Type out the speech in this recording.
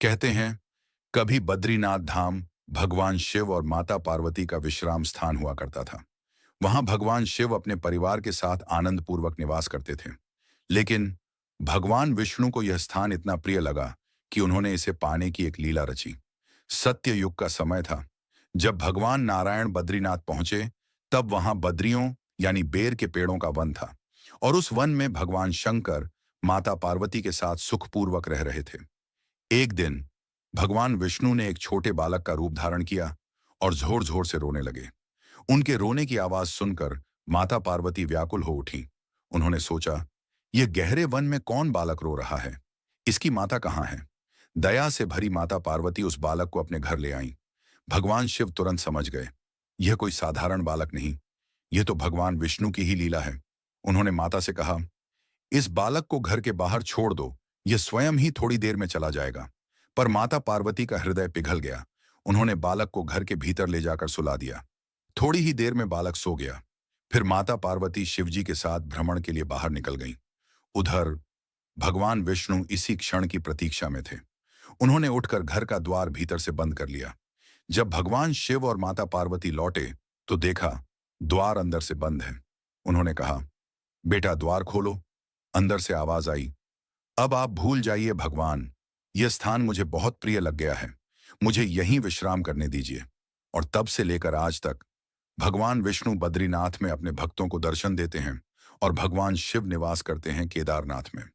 कहते हैं कभी बद्रीनाथ धाम भगवान शिव और माता पार्वती का विश्राम स्थान हुआ करता था। वहां भगवान शिव अपने परिवार के साथ आनंद पूर्वक निवास करते थे। लेकिन भगवान विष्णु को यह स्थान इतना प्रिय लगा कि उन्होंने इसे पाने की एक लीला रची। सत्य युग का समय था। जब भगवान नारायण बद्रीनाथ पहुंचे, तब वहां बद्रियों यानी बेर के पेड़ों का वन था। और उस वन में भगवान शंकर माता पार्वती के साथ सुखपूर्वक रह रहे थे। एक दिन भगवान विष्णु ने एक छोटे बालक का रूप धारण किया और जोर जोर से रोने लगे। उनके रोने की आवाज सुनकर माता पार्वती व्याकुल हो उठी। उन्होंने सोचा, यह गहरे वन में कौन बालक रो रहा है? इसकी माता कहाँ है? दया से भरी माता पार्वती उस बालक को अपने घर ले आईं। भगवान शिव तुरंत समझ गए, यह कोई साधारण बालक नहीं, यह तो भगवान विष्णु की ही लीला है। उन्होंने माता से कहा, इस बालक को घर के बाहर छोड़ दो, यह स्वयं ही थोड़ी देर में चला जाएगा। पर माता पार्वती का हृदय पिघल गया। उन्होंने बालक को घर के भीतर ले जाकर सुला दिया। थोड़ी ही देर में बालक सो गया। फिर माता पार्वती शिवजी के साथ भ्रमण के लिए बाहर निकल गईं। उधर भगवान विष्णु इसी क्षण की प्रतीक्षा में थे। उन्होंने उठकर घर का द्वार भीतर से बंद कर लिया। जब भगवान शिव और माता पार्वती लौटे, तो देखा द्वार अंदर से बंद है। उन्होंने कहा, बेटा द्वार खोलो। अंदर से आवाज आई, अब आप भूल जाइए भगवान, यह स्थान मुझे बहुत प्रिय लग गया है। मुझे यहीं विश्राम करने दीजिए। और तब से लेकर आज तक भगवान विष्णु बद्रीनाथ में अपने भक्तों को दर्शन देते हैं और भगवान शिव निवास करते हैं केदारनाथ में।